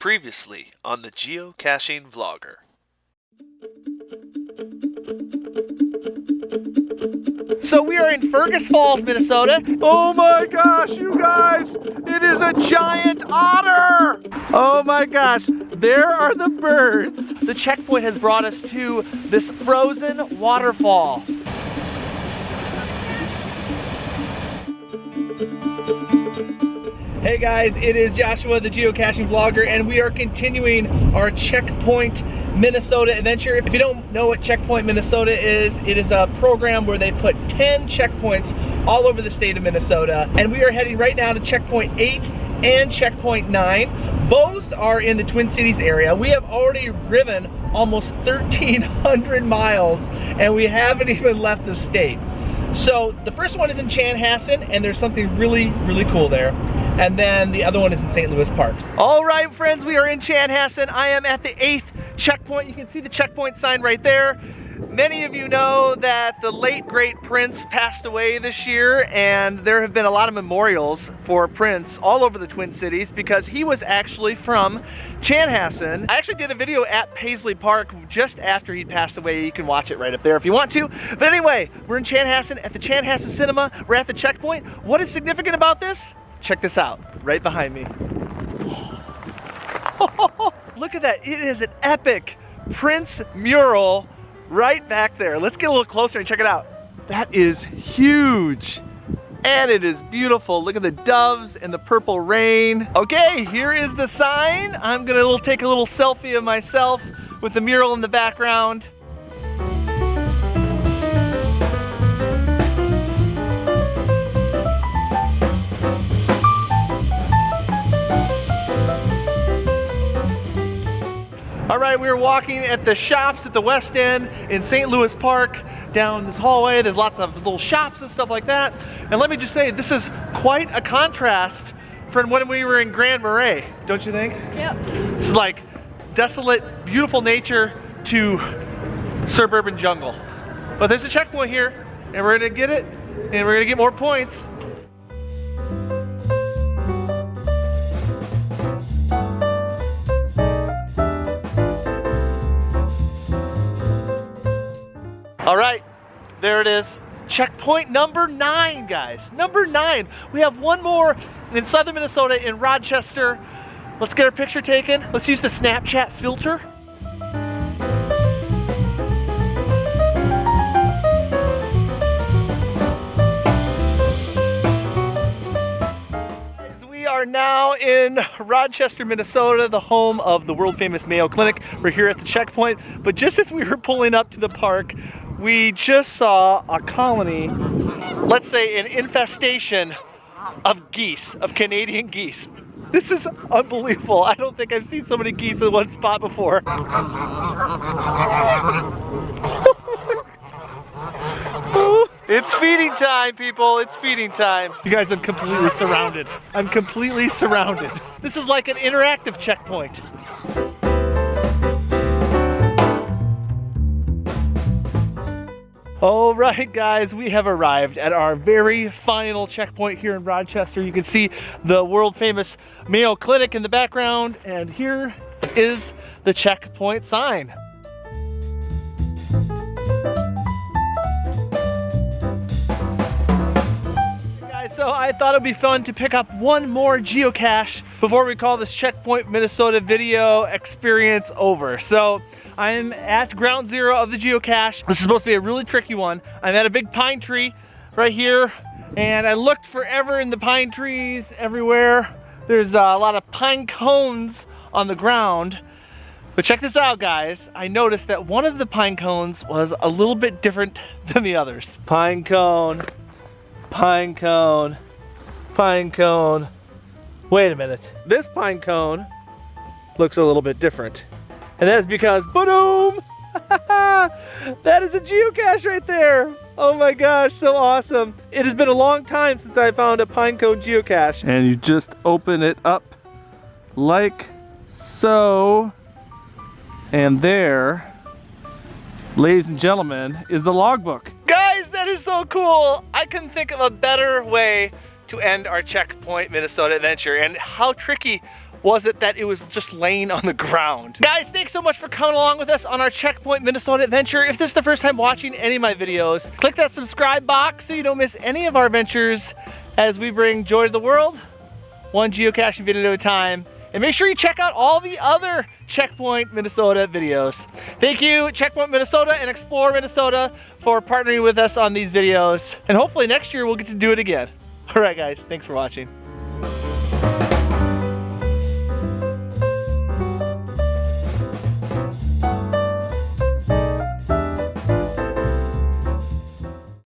Previously on the Geocaching Vlogger. So we are in Fergus Falls, Minnesota. Oh my gosh, you guys! It is a giant otter! Oh my gosh, there are the birds. The checkpoint has brought us to this frozen waterfall. Hey guys, it is Joshua, the Geocaching Vlogger, and we are continuing our Checkpoint Minnesota adventure. If you don't know what Checkpoint Minnesota is, it is a program where they put 10 checkpoints all over the state of Minnesota. And we are heading right now to Checkpoint 8 and Checkpoint 9. Both are in the Twin Cities area. We have already driven almost 1,300 miles and we haven't even left the state. So the first one is in Chanhassen, and there's something really, really cool there. And then the other one is in St. Louis Parks. All right, friends, we are in Chanhassen. I am at the 8th checkpoint. You can see the checkpoint sign right there. Many of you know that the late great Prince passed away this year, and there have been a lot of memorials for Prince all over the Twin Cities because he was actually from Chanhassen. I actually did a video at Paisley Park just after he passed away. You can watch it right up there if you want to. But anyway, we're in Chanhassen at the Chanhassen Cinema. We're at the checkpoint. What is significant about this? Check this out, right behind me. Look at that, it is an epic Prince mural right back there. Let's get a little closer and check it out. That is huge. And it is beautiful. Look at the doves and the purple rain. Okay, here is the sign. I'm gonna take a little selfie of myself with the mural in the background. All right, we were walking at the shops at the West End in St. Louis Park, down this hallway. There's lots of little shops and stuff like that. And let me just say, this is quite a contrast from when we were in Grand Marais, don't you think? Yep. This is like desolate, beautiful nature to suburban jungle. But there's a checkpoint here, and we're gonna get it, and we're gonna get more points. All right, there it is. Checkpoint number 9, guys. Number 9. We have one more in southern Minnesota in Rochester. Let's get our picture taken. Let's use the Snapchat filter. We are now in Rochester, Minnesota, the home of the world famous Mayo Clinic. We're here at the checkpoint, but just as we were pulling up to the park, we just saw a colony, let's say an infestation of geese, of Canadian geese. This is unbelievable. I don't think I've seen so many geese in one spot before. It's feeding time, people. It's feeding time. You guys, I'm completely surrounded. I'm completely surrounded. This is like an interactive checkpoint. All right, guys, we have arrived at our very final checkpoint here in Rochester. You can see the world famous Mayo Clinic in the background, and here is the checkpoint sign. So I thought it'd be fun to pick up one more geocache before we call this Checkpoint Minnesota video experience over. So I'm at ground zero of the geocache. This is supposed to be a really tricky one. I'm at a big pine tree right here, and I looked forever in the pine trees everywhere. There's a lot of pine cones on the ground. But check this out, guys. I noticed that one of the pine cones was a little bit different than the others. Pine cone. Pine cone, pine cone. Wait a minute. This pine cone looks a little bit different. And that's because, boom! That is a geocache right there. Oh my gosh, so awesome. It has been a long time since I found a pine cone geocache. And you just open it up like so. And there, ladies and gentlemen, is the logbook. Guys, that is so cool. I couldn't think of a better way to end our Checkpoint Minnesota adventure. And how tricky was it that it was just laying on the ground? Guys, thanks so much for coming along with us on our Checkpoint Minnesota adventure. If this is the first time watching any of my videos, click that subscribe box so you don't miss any of our adventures as we bring joy to the world, one geocaching video at a time. And make sure you check out all the other Checkpoint Minnesota videos. Thank you, Checkpoint Minnesota and Explore Minnesota, for partnering with us on these videos. And hopefully next year we'll get to do it again. All right, guys, thanks for watching.